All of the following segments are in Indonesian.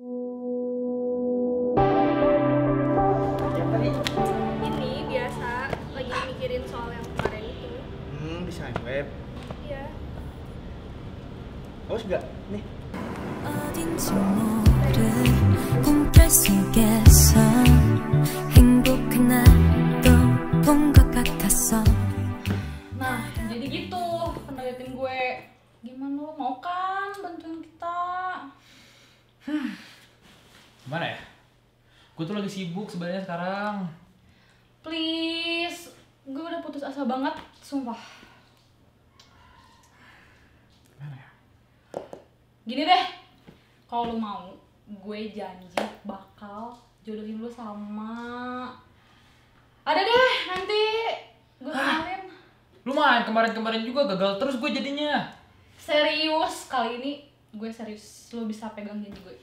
Ini biasa lagi mikirin soal yang kemarin itu. Desain web. Iya. Haus gak? Nih. 어딘지 모를 꿈결 속에서 행복한 날도 본 것 같았어. Nah, jadi gitu penelitian gue. Gimana lo mau kan bantuin kita? Gimana ya? Gue tuh lagi sibuk sebenarnya sekarang. Please, gue udah putus asa banget, sumpah. Gimana ya? Gini deh, kalau lo mau, gue janji bakal jodohin lo sama. Ada deh, nanti gue kenalin. Lumayan kemarin-kemarin juga gagal terus gue jadinya. Serius, kali ini gue serius. Lo bisa pegang janji gue.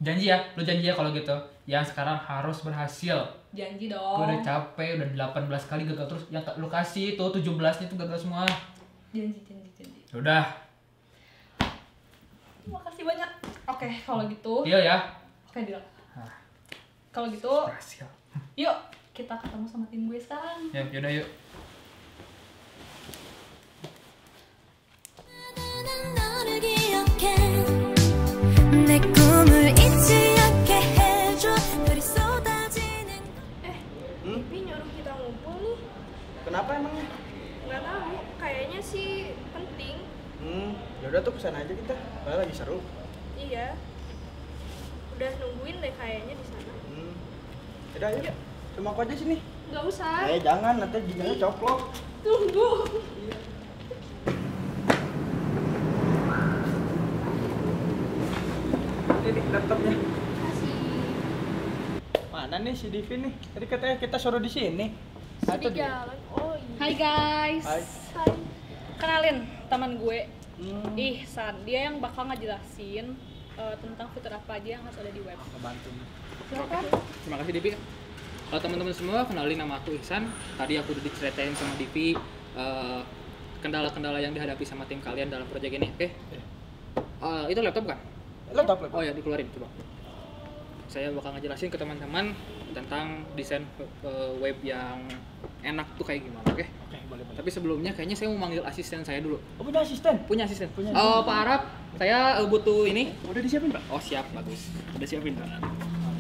Janji ya, lu janji ya kalau gitu. Yang sekarang harus berhasil. Janji Gue dong. udah capek, udah 18 kali gagal terus. Yang lu kasih itu 17-nya tuh gagal semua. Janji. Udah. Makasih banyak. Oke, kalau gitu. Iya ya. Oke, deal. Nah, Kalau gitu, berhasil. yuk kita ketemu sama tim gue sekarang. Ya, yaudah yuk. 너를 기억해 내 꿈을 잊지 않게 해줘 별이 쏟아지는 Bibi nyuruh kita ngumpul nih. Kenapa emangnya? Nggak tahu, kayaknya sih penting. Ya udah tuh kesana aja kita. Padahal lagi seru. Iya. Udah nungguin deh kayaknya di sana. Yaudah yuk. Cuma aku aja sini. Nggak usah. Jangan, nanti giginya coplok. Tunggu. Ini laptopnya. Kasih. Mana nih si Divi nih? Tadi katanya kita suruh di sini. Di jalan. Oh iya. Hai guys. Hai. Hai. Kenalin teman gue. Ihsan, dia yang bakal ngejelasin tentang fitur apa aja yang harus ada di web. Ngebantu nih. Silakan. Terima kasih Divi. Teman-teman semua, kenalin nama aku Ihsan. Tadi aku udah diceritain sama Divi kendala-kendala yang dihadapi sama tim kalian dalam proyek ini, oke? Itu laptop kan? Laptop. Oh ya, dikeluarin coba. Saya bakal ngejelasin ke teman-teman tentang desain web yang enak tuh kayak gimana, oke? Oke, boleh. Tapi sebelumnya kayaknya saya mau manggil asisten saya dulu. Oh, punya asisten? Punya asisten. Punya Pak Arab, saya butuh ini. Udah disiapin, Pak? Oh siap, bagus. Udah siapin, Pak.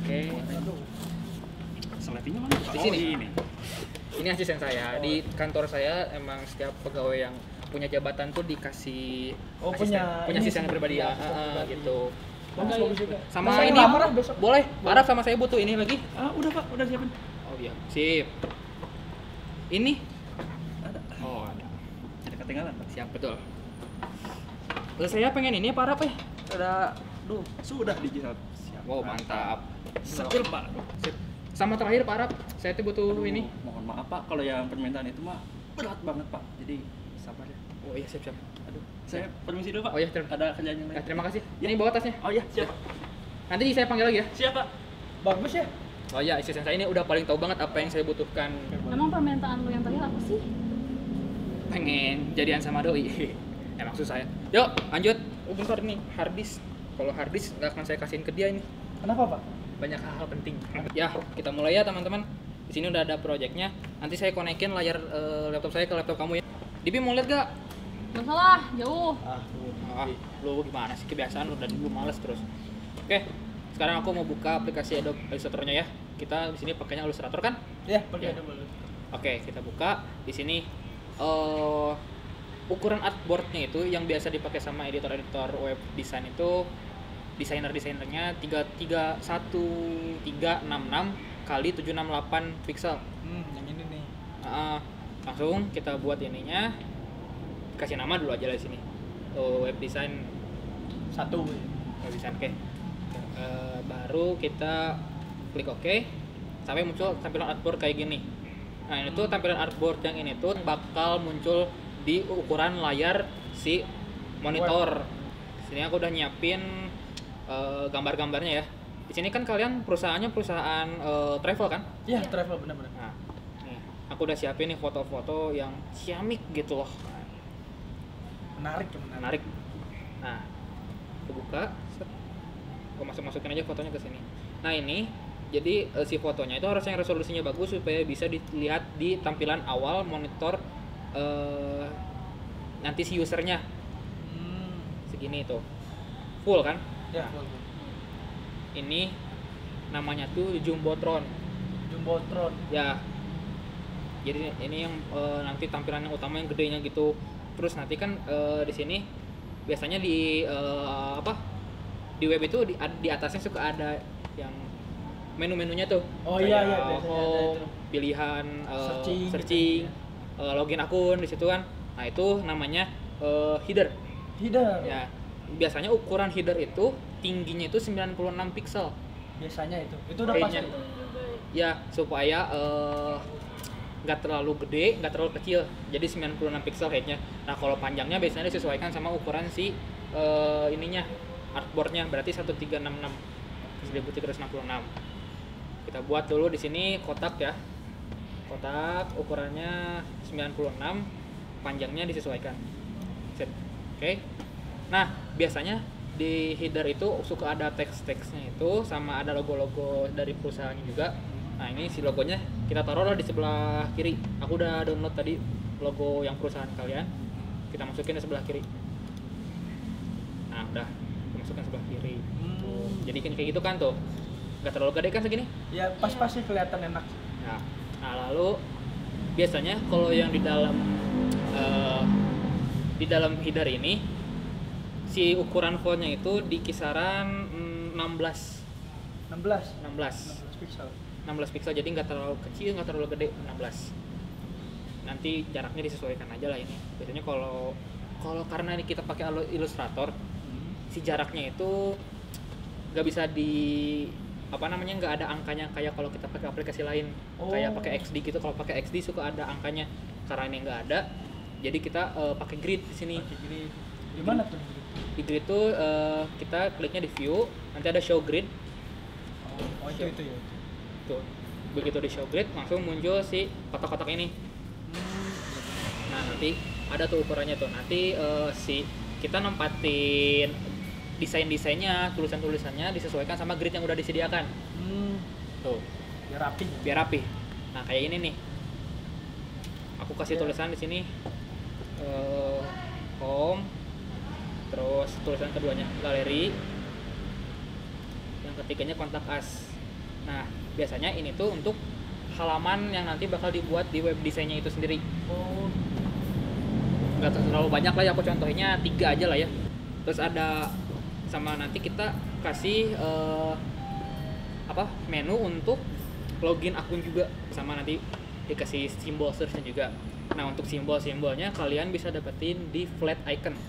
Oke. Seletinya mana? Di sini. Ini asisten saya. Di kantor saya emang setiap pegawai yang punya jabatan tuh dikasih Oh, asisten. punya punya ini asisten pribadi ya. asisten pribadi. Gitu. Bagus juga. Sama Masa ini ngelamar besok? boleh. Pak Arab sama saya butuh ini lagi. Udah, Pak. Udah siapin. Oh iya, sip. Ini Ada. oh ada. Ada ketinggalan, Pak. Siap betul. Terus saya pengen ini Pak Arab ya. Ada Sudah digital. Siap. wow, mantap. Sekil, Pak. Sip. Sama terakhir Pak Arab, saya tuh butuh Aduh, ini. mohon maaf Pak, kalau yang permintaan itu mah berat banget Pak. Jadi sabar ya. Oh iya, siap. Aduh, saya permisi dulu Pak. Oh iya, Ada kerjaan yang lain. Terima kasih. Ini bawa tasnya. Oh iya, siap Pak. Nanti saya panggil lagi ya. Siap Pak. Bagus ya? Oh iya, asisten saya ini udah paling tahu banget apa yang saya butuhkan. Emang permintaan lu yang terakhir apa sih? Pengen jadian sama doi. Emang susah ya. Yuk, lanjut. Oh, bentar nih, harddisk. Kalau harddisk nggak akan saya kasihin ke dia ini. Kenapa, Pak? Banyak hal-hal penting. Ya, kita mulai ya teman-teman. Di sini udah ada projectnya. Nanti saya konekin layar laptop saya ke laptop kamu ya. Dibi mau lihat gak? Gak salah, jauh. Ah, lu gimana sih, kebiasaan lu dari dulu males terus. Oke, sekarang aku mau buka aplikasi Adobe Illustrator-nya ya. Kita di sini pakainya Illustrator kan? Ya, pakai Ya. ada boleh. Oke, kita buka. Di sini ukuran artboard-nya itu yang biasa dipakai sama editor-editor web design itu desainer-desainernya 1366 kali 768 pixel. Yang ini nih. Langsung kita buat ininya. Kasih nama dulu aja di sini. Web design 1. web design oke. Baru kita klik OK sampai muncul tampilan artboard kayak gini. Nah, ini tuh tampilan artboard yang ini tuh bakal muncul di ukuran layar si monitor. Sini aku udah nyiapin gambar-gambarnya ya. Di sini kan kalian perusahaannya perusahaan travel kan? Iya, travel benar-benar. Nah, nih, aku udah siapin nih foto-foto yang ciamik gitu loh. Menarik. Menarik. Nah, kebuka, set. Gue masukin aja fotonya ke sini. Nah ini, jadi si fotonya itu harus yang resolusinya bagus supaya bisa dilihat di tampilan awal monitor nanti si usernya. Segini tuh, full kan? Ya. Nah, ini namanya tuh Jumbotron. Jumbotron. Ya, jadi ini yang nanti tampilan yang utama yang gedenya gitu. Terus nanti kan di sini biasanya di di web itu di atasnya suka ada yang menu-menunya tuh. Oh Kayak iya biasanya ada home, itu. pilihan Searching gitu. login akun di situ kan. Nah itu namanya header. Header. Ya, biasanya ukuran header itu tingginya itu 96 pixel. Biasanya itu udah Kayaknya. pasti. Ya, supaya nggak terlalu gede, nggak terlalu kecil. Jadi 96 pixel headnya. Nah, kalau panjangnya biasanya disesuaikan sama ukuran si ininya, artboardnya, berarti 1366 1366. Kita buat dulu di sini kotak ya. Kotak ukurannya 96, panjangnya disesuaikan. Set. Oke. Nah, biasanya di header itu suka ada teks-teksnya itu sama ada logo-logo dari perusahaannya juga. Nah, ini si logonya kita taruhlah di sebelah kiri. Aku udah download tadi logo yang perusahaan kalian. Kita masukin di sebelah kiri. Nah, udah kita masukin sebelah kiri. Tuh. Jadi kan kayak gitu kan tuh. Nggak terlalu gede kan segini? Ya pas-pas sih kelihatan enak. Ya. Nah, lalu biasanya kalau yang di dalam header ini si ukuran fontnya itu di kisaran 16 pixel. 16 pixel, jadi nggak terlalu kecil, nggak terlalu gede, 16. Nanti jaraknya disesuaikan aja lah ini. Biasanya kalau karena ini kita pakai Illustrator, si jaraknya itu nggak bisa nggak ada angkanya kayak kalau kita pakai aplikasi lain. Kayak pakai XD gitu. Kalau pakai XD suka ada angkanya. Karena ini nggak ada, jadi kita pakai grid di sini. Gimana tuh? Di grid tuh kita kliknya di view, nanti ada show grid. Oh itu ya. Tuh, begitu di show grid langsung muncul si kotak-kotak ini. Nah, nanti ada tuh ukurannya tuh. Nanti kita nempatin desain-desainnya, tulisan-tulisannya disesuaikan sama grid yang udah disediakan. Tuh, biar rapi. Nah, kayak ini nih. Aku kasih tulisan di sini home, terus tulisan keduanya galeri, yang ketiganya kontak us. Nah, biasanya ini tuh untuk halaman yang nanti bakal dibuat di web desainnya itu sendiri. Nggak terlalu banyak lah ya, aku contohnya 3 aja lah ya. Terus ada sama nanti kita kasih menu untuk login akun juga, sama nanti dikasih simbol search-nya juga. Nah, untuk simbol-simbolnya kalian bisa dapetin di flat icon.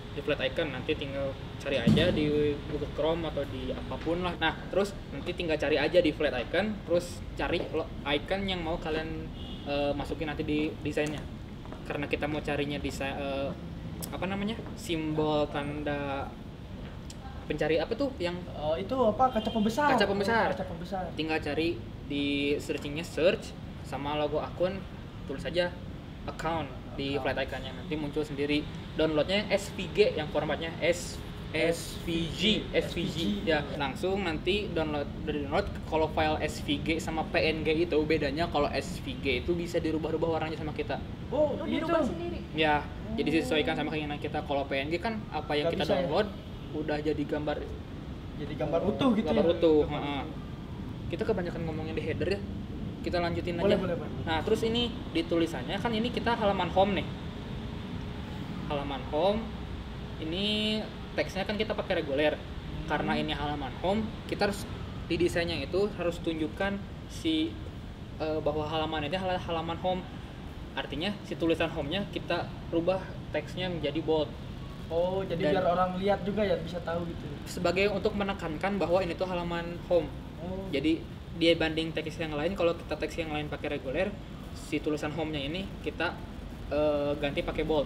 Di flat icon nanti tinggal cari aja di Google Chrome atau di apapun lah. Nah, terus nanti tinggal cari aja di flat icon, terus cari icon yang mau kalian masukin nanti di desainnya. Karena kita mau carinya desain simbol tanda pencari apa tuh yang itu kaca pembesar. Kaca pembesar. Kaca pembesar. Tinggal cari di searchingnya search sama logo akun, tulis aja account di flat iconnya, nanti muncul sendiri. Downloadnya SVG yang formatnya SVG ya, langsung nanti download. Kalau file SVG sama PNG itu bedanya, kalau SVG itu bisa dirubah-rubah warnanya sama kita. dirubah sendiri. Ya, jadi disesuaikan sama keinginan kita. Kalau PNG kan apa yang kita download udah jadi gambar utuh gitu. Gambar utuh. Kita kebanyakan ngomongin di header ya. Kita lanjutin aja. Boleh. Nah, terus ini di tulisannya kan ini kita halaman home nih. Halaman home ini teksnya kan kita pakai reguler. Karena ini halaman home, kita harus di desainnya itu harus tunjukkan bahwa halaman itu adalah halaman home. Artinya si tulisan home-nya kita rubah teksnya menjadi bold. Jadi biar orang lihat juga ya, bisa tahu gitu. Sebagai untuk menekankan bahwa ini tuh halaman home. Jadi dia banding teks yang lain, kalau kita teks yang lain pakai reguler, si tulisan home-nya ini kita ganti pakai bold.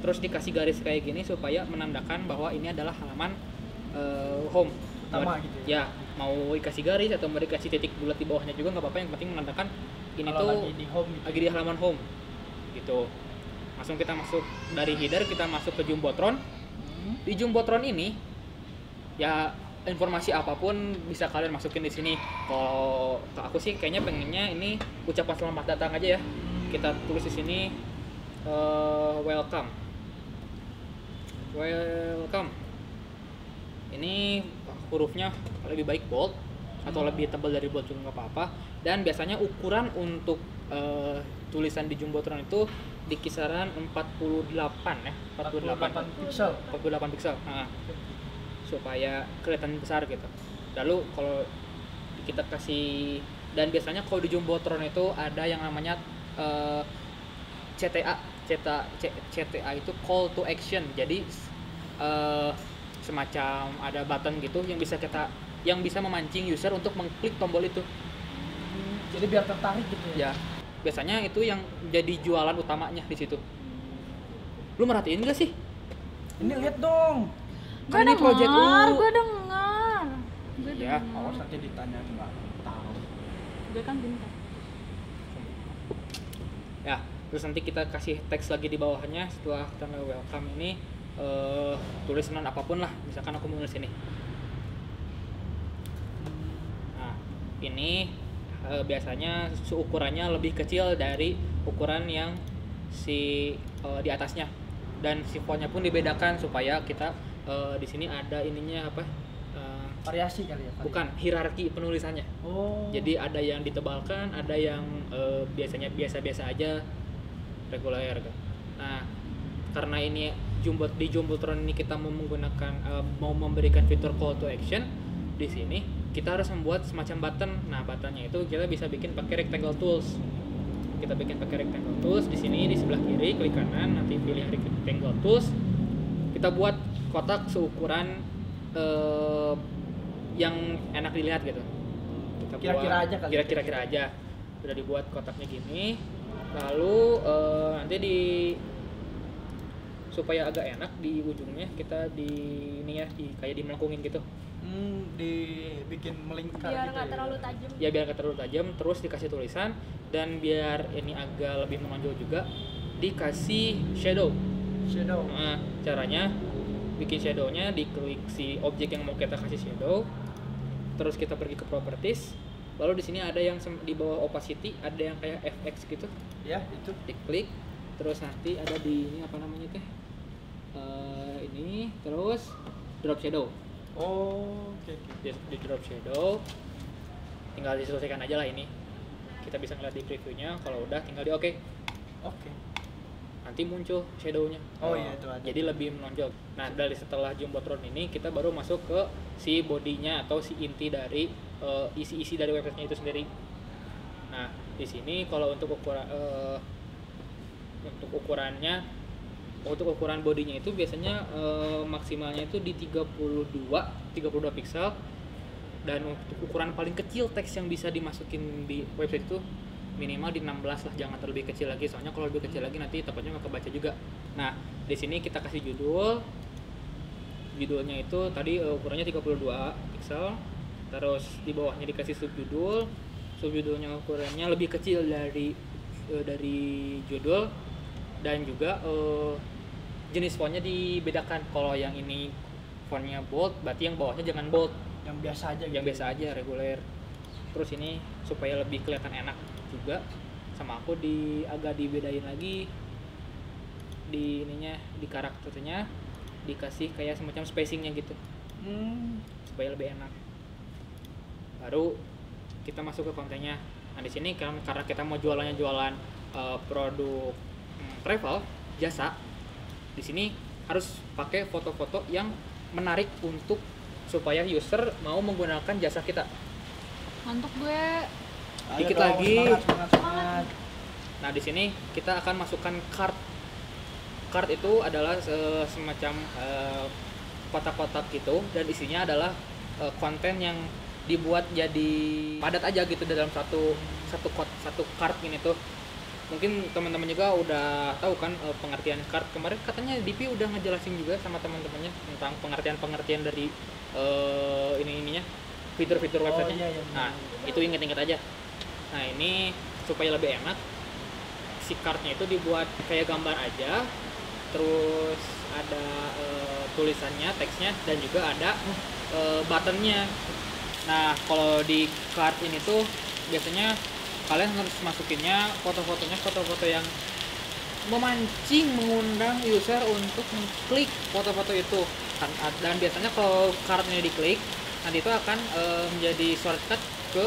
Terus dikasih garis kayak gini supaya menandakan bahwa ini adalah halaman home. Utama gitu ya. Mau dikasih garis atau mau dikasih titik bulat di bawahnya juga nggak apa-apa, yang penting menandakan ini kalau tuh lagi di home gitu. lagi di halaman home gitu. Langsung kita masuk dari header, kita masuk ke Jumbotron. Di Jumbotron ini ya informasi apapun bisa kalian masukin di sini. Kalau aku sih kayaknya pengennya ini ucapan selamat datang aja ya. Kita tulis di sini welcome. Ini hurufnya lebih baik bold atau lebih tebal dari bold juga nggak apa-apa. Dan biasanya ukuran untuk tulisan di Jumbotron itu di kisaran 48 ya, 48 pixel. 48 pixel. Nah, supaya kelihatan besar gitu. Lalu kalau kita kasih, dan biasanya kalau di Jumbotron itu ada yang namanya CTA itu call to action. Jadi semacam ada button gitu yang bisa memancing user untuk mengklik tombol itu. Jadi biar tertarik gitu ya. Ya, biasanya itu yang jadi jualan utamanya di situ. Lu merhatiin nggak sih? Ini lihat dong. Gue Kan ini project dengar, lu. gue dengar. Ya, Awas nanti ditanya nggak tahu. Gue kan bintang. ya. Terus nanti kita kasih teks lagi di bawahnya setelah tanda welcome ini, tulisan apapun lah. Misalkan aku menulis ini. Nah, ini biasanya ukurannya lebih kecil dari ukuran yang di atasnya, dan si fontnya pun dibedakan supaya kita di sini ada ininya apa? Variasi kali ya. Bukan, hierarki penulisannya. Oh. Jadi ada yang ditebalkan, ada yang biasanya biasa-biasa aja, reguler gitu. Nah, karena ini di Jumbotron ini kita mau menggunakan mau memberikan fitur call to action, di sini kita harus membuat semacam button. Nah, buttonnya itu kita bisa bikin pakai rectangle tools. Kita bikin pakai rectangle tools di sini, di sebelah kiri klik kanan, nanti pilih rectangle tools. Kita buat kotak seukuran yang enak dilihat gitu. Kita Kira-kira buat, aja kali. Kira-kira aja. Udah dibuat kotaknya gini. Lalu nanti supaya agak enak di ujungnya kita kayak dimelengkungin gitu. Dibikin melingkar Biar gitu nggak ya. terlalu tajam. Ya biar nggak terlalu tajam, terus dikasih tulisan, dan biar ini agak lebih menonjol juga dikasih shadow. Shadow. Nah, caranya bikin shadownya, diklik si objek yang mau kita kasih shadow, terus kita pergi ke properties, lalu di sini ada yang di bawah opacity ada yang kayak FX gitu, Ya, itu. diklik, terus nanti ada di ini apa namanya teh, ini terus drop shadow. Oh, oke. Di drop shadow tinggal diselesaikan aja lah ini. Kita bisa ngeliat di previewnya, kalau udah tinggal di oke. Nanti muncul shadownya. Oh iya, itu ada. Jadi lebih menonjol. Nah, dari setelah Jumbotron ini kita baru masuk ke si bodinya atau si inti dari isi-isi dari websitenya itu sendiri. Nah, di sini kalau untuk ukuran bodinya itu biasanya maksimalnya itu di 32 pixel, dan untuk ukuran paling kecil teks yang bisa dimasukin di website itu minimal di 16 lah, jangan terlebih kecil lagi, soalnya kalau lebih kecil lagi nanti takutnya nggak kebaca juga. Nah, di sini kita kasih judulnya itu tadi ukurannya 32 pixel, terus di bawahnya dikasih subjudulnya ukurannya lebih kecil dari judul, dan juga jenis fontnya dibedakan. Kalau yang ini fontnya bold, berarti yang bawahnya jangan bold, Yang biasa aja gitu. yang biasa aja reguler. Terus ini supaya lebih kelihatan enak juga, sama aku agak dibedain lagi di ininya, di karakternya dikasih kayak semacam spacingnya gitu, supaya lebih enak. Baru kita masuk ke kontennya. Nah, di sini karena kita mau jualan produk travel, jasa, di sini harus pakai foto-foto yang menarik untuk supaya user mau menggunakan jasa kita. Ngantuk gue. Dikit Ayo dong, lagi. Semangat. Nah, di sini kita akan masukkan card. Card itu adalah semacam kotak-kotak gitu, dan isinya adalah konten yang dibuat jadi padat aja gitu dalam satu card ini tuh. Mungkin teman-teman juga udah tahu kan pengertian card. Kemarin katanya Dipi udah ngejelasin juga sama teman-temannya tentang pengertian dari ininya fitur-fitur websitenya. Iya, Nah, itu inget-inget aja. Nah, ini supaya lebih enak, si cardnya itu dibuat kayak gambar aja, terus ada tulisannya, teksnya, dan juga ada buttonnya. Nah kalau di card ini tuh biasanya kalian harus masukinnya foto-fotonya, foto-foto yang memancing, mengundang user untuk mengklik foto-foto itu. Dan biasanya kalau card ini diklik, nanti itu akan menjadi shortcut ke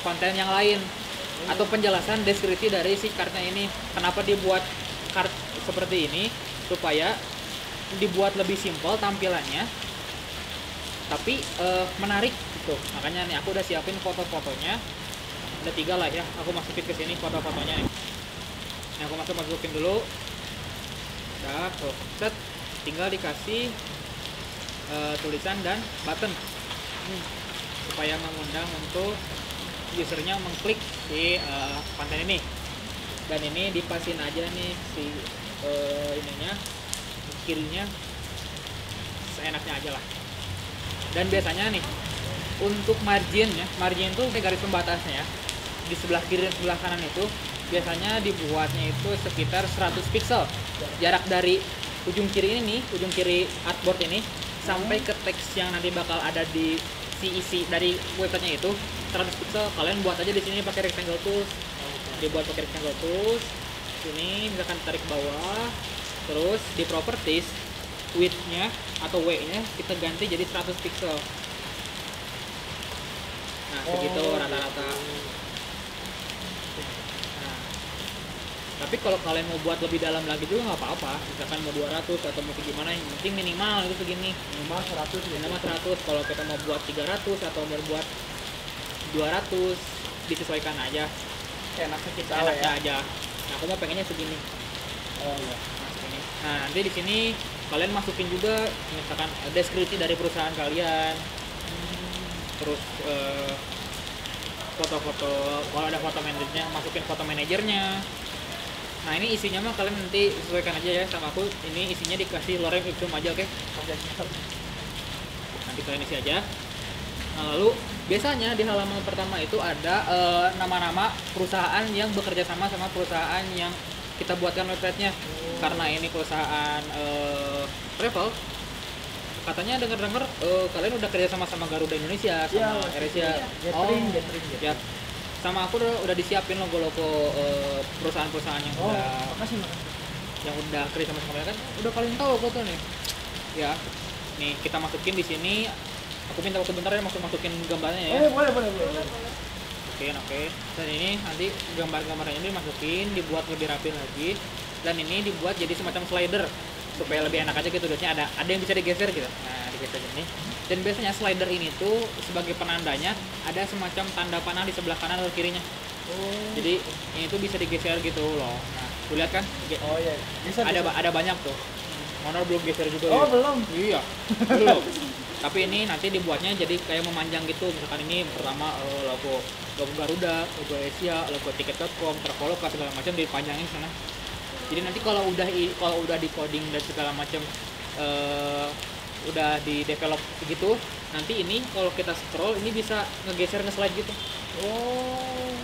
konten yang lain atau penjelasan deskripsi dari si cardnya ini. Kenapa dibuat card seperti ini? Supaya dibuat lebih simpel tampilannya, tapi menarik gitu. Makanya nih aku udah siapin foto-fotonya, ada 3 lah ya. Aku masukin ke sini foto-fotonya nih. Ini aku masukin dulu. Udah, tuh, set. Tinggal dikasih tulisan dan button supaya mengundang untuk usernya mengklik si konten ini. Dan ini dipasin aja nih si ininya, kirinya seenaknya aja lah. Dan biasanya nih untuk margin tuh kayak garis pembatasnya ya, di sebelah kiri dan sebelah kanan itu biasanya dibuatnya itu sekitar 100 pixel. Jarak dari ujung kiri ini nih, ujung kiri artboard ini sampai ke teks yang nanti bakal ada di si isi dari websitenya itu 100 pixel. Kalian buat aja di sini pakai rectangle tools. Dibuat pakai rectangle tools. Sini misalkan tarik bawah, terus di properties width-nya atau W-nya kita ganti jadi 100 pixel. Nah, segitu rata-rata. Nah, tapi kalau kalian mau buat lebih dalam lagi juga nggak apa-apa. Misalkan mau 200 atau mau gimana, yang penting minimal itu segini. Minimal 100 ya. Minimal 100. Kalau kita mau buat 300 atau mau buat 200, disesuaikan aja. Enaknya kita Enaknya ya. aja. Nah, aku mau pengennya segini. Oh iya. Nah, segini. Nah, nanti di sini kalian masukin juga misalkan deskripsi dari perusahaan kalian. Terus foto-foto, kalau ada foto manajernya, masukin foto manajernya. Nah, ini isinya mah kalian nanti sesuaikan aja ya sama aku. Ini isinya dikasih lorem ipsum aja, oke? Nanti kalian isi aja. Nah, lalu biasanya di halaman pertama itu ada nama-nama perusahaan yang bekerja sama perusahaan yang kita buatkan websitenya. Karena ini perusahaan travel, katanya dengar-dengar kalian udah kerja sama Garuda Indonesia, sama AirAsia. Gathering. Ya, sama aku udah disiapin logo-logo perusahaan-perusahaan yang Makasih. yang udah kerja sama kalian kan udah kalian tahu kok tuh nih. Ya, nih kita masukin di sini. Aku minta waktu bentar ya masukin gambarnya ya. Boleh. Oke. Dan ini nanti gambar-gambarnya ini dimasukin, dibuat lebih rapi lagi. Dan ini dibuat jadi semacam slider supaya lebih enak aja gitu. Biasanya ada yang bisa digeser gitu. Nah, digeser ini. Dan biasanya slider ini tuh sebagai penandanya ada semacam tanda panah di sebelah kanan atau kirinya. Jadi ini tuh bisa digeser gitu loh. Nah, tuh lihat kan? Oh iya. Bisa. Ada banyak tuh. Honor belum geser juga. Oh, ya? belum. Iya. Belum. Tapi ini nanti dibuatnya jadi kayak memanjang gitu. Misalkan ini pertama logo Garuda, logo Asia, logo tiket.com, Traveloka segala macam dipanjangin sana. Jadi nanti kalau udah di coding dan segala macam udah di develop begitu, nanti ini kalau kita scroll ini bisa ngegeser nge-slide gitu. Oh.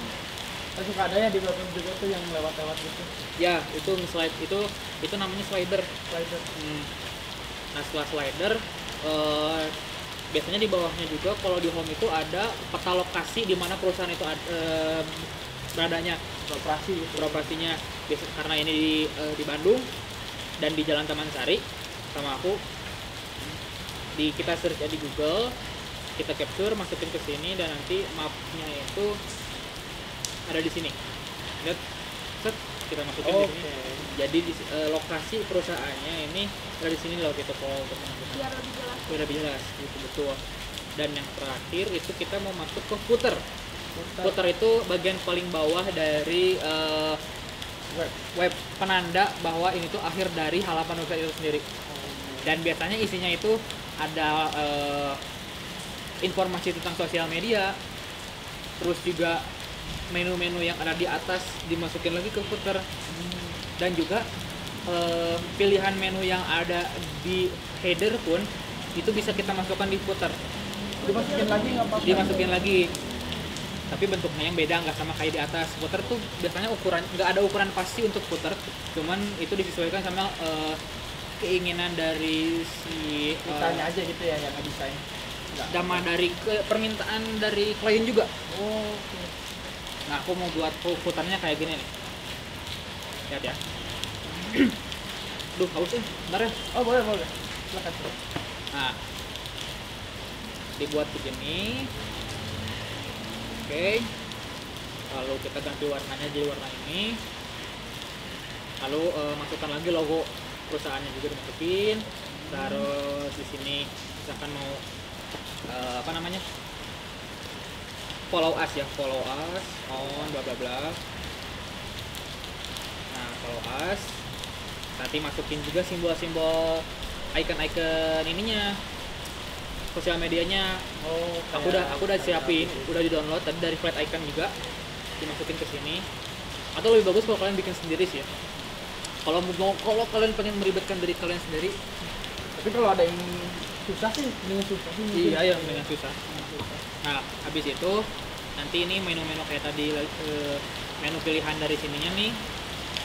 Suka ada ya di web juga tuh yang lewat-lewat gitu. Ya, itu nge-slide itu namanya slider. Nah, setelah slider biasanya di bawahnya juga kalau di home itu ada peta lokasi di mana perusahaan itu beradanya, beroperasinya. Karena ini di Bandung dan di Jalan Taman Sari, sama aku kita search di Google, kita capture, masukin ke sini, dan nanti mapnya itu ada di sini. Lihat, set, kita masukin di sini. Jadi lokasi perusahaannya ini ada di sini loh gitu kalau untuk menentukan. Biar lebih jelas gitu, betul. Dan yang terakhir itu kita mau masuk ke footer. Footer itu bagian paling bawah dari web penanda bahwa ini tuh akhir dari halaman website itu sendiri. Dan biasanya isinya itu ada informasi tentang sosial media, terus juga menu-menu yang ada di atas dimasukin lagi ke footer. Dan juga pilihan menu yang ada di header pun itu bisa kita masukkan di footer. Dimasukin lagi nggak apa-apa. Dimasukin lagi. tapi bentuknya yang beda, nggak sama kayak di atas. Puter tuh biasanya ukuran nggak ada ukuran pasti untuk puter, cuman itu disesuaikan sama keinginan dari si Kitanya aja gitu ya yang ngedesain. sama dari permintaan dari klien juga. Oh, oke. Nah, aku mau buat putarnya kayak gini nih. Lihat ya. Duh, haus sih. Bentar ya. Oh, boleh. Silakan. Nah, dibuat begini. Oke. Lalu kita ganti warnanya jadi warna ini. Lalu masukkan lagi logo perusahaannya juga dimasukin. Terus di sini misalkan mau apa namanya? Follow us ya, follow us on bla bla bla. Nah, follow us. Nanti masukin juga simbol-simbol icon-icon ininya, sosial medianya. Oh, Aku udah siapin, udah di-download tadi dari Flat Icon juga. Dimasukin ke sini. Atau lebih bagus kalau kalian bikin sendiri sih ya. Kalau kalian pengen meribetkan diri kalian sendiri, tapi kalau ada yang susah sih, dengan susah sih. mungkin. iya yang dengan susah. Nah, habis itu nanti ini menu-menu kayak tadi menu pilihan dari sininya nih,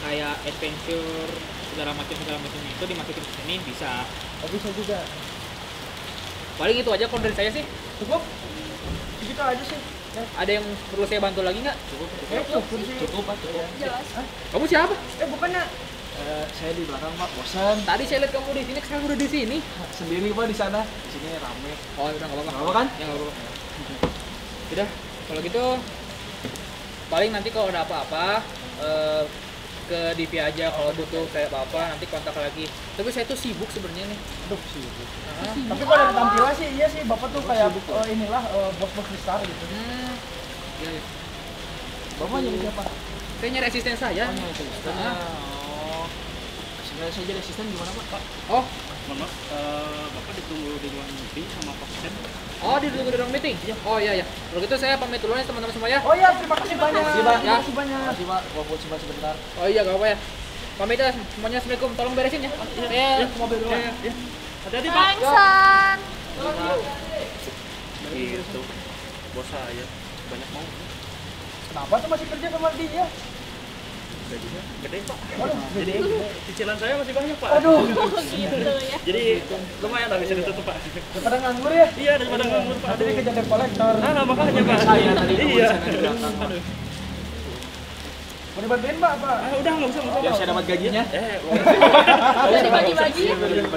kayak adventure segala macam itu dimasukin ke sini bisa. Oh, bisa juga. Paling itu aja kalau dari saya sih. Cukup? Gitu aja sih. Ya. Ada yang perlu saya bantu lagi nggak? Cukup sih. Cukup Pak, cukup. Jelas. Kamu siapa? Bukannya saya di belakang Pak, bosan. Tadi saya lihat kamu di sini, sekarang udah di sini. Sendiri Pak di sana. Di sini rame. Oh, udah nggak apa-apa. Nggak apa-apa kan? Ya nggak apa-apa. Udah, kalau gitu paling nanti kalau ada apa-apa ke DP aja, kalau butuh kayak apa-apa nanti kontak lagi. Tapi saya tuh sibuk sebenarnya nih. Aduh sih. Nah, Tapi kalau ada tampilan sih iya sih Bapak tuh kayak inilah bos-bos besar gitu. iya, iya. Bapak jadi siapa? Saya nyari asisten saya. Oh. Sebenarnya saya jadi asisten gimana Pak? Oh, Mohon maaf, Bapak ditunggu di ruang meeting sama Pak Sen. oh di ruang meeting. Oh iya ya. Kalau gitu saya pamit dulu nih teman-teman semua ya. Oh iya, terima kasih banyak. Terima kasih, Pak. Terima kasih banyak. Terima kasih Pak. Walaupun cuma sebentar. Oh iya, gak apa-apa ya. Pamit ya semuanya, assalamualaikum. Tolong beresin ya. Saya ke mobil dulu. Hati-hati Pak. Thanksan. Gitu. Bos saya banyak mau. Kenapa tuh masih kerja sama dia? Gajinya gede Pak. Waduh, Jadi cicilan saya masih banyak Pak. Aduh. Gitu ya. Jadi lumayan lah bisa ditutup Pak. Daripada nganggur ya? Iya daripada nganggur Pak. Jadi kerja debt collector. Nah makanya Pak. Saya tadi Iya. Aduh. Mau dibantuin Pak apa? Udah nggak usah. Biar saya dapat gajinya. Udah dibagi-bagi.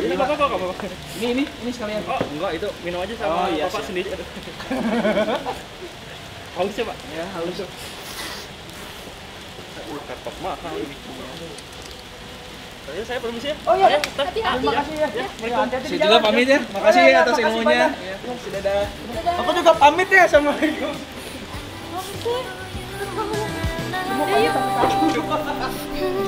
Ini Bapak kok apa? Ini sekalian. Oh enggak itu minum aja sama Oh, iya, Bapak siap. sendiri. Aduh. Haus ya Pak. Ya, halus. Kapok mahal ini. Saya permisi ya. Oh iya, Hati-hati. terima kasih ya. Assalamualaikum. Hati-hati di Saya jalan, juga pamit ya. Makasih Oh, iya, atas makasih ilmunya. banyak. Ya, dadah. Aku juga pamit ya, assalamualaikum. Mau pamit sama kamu.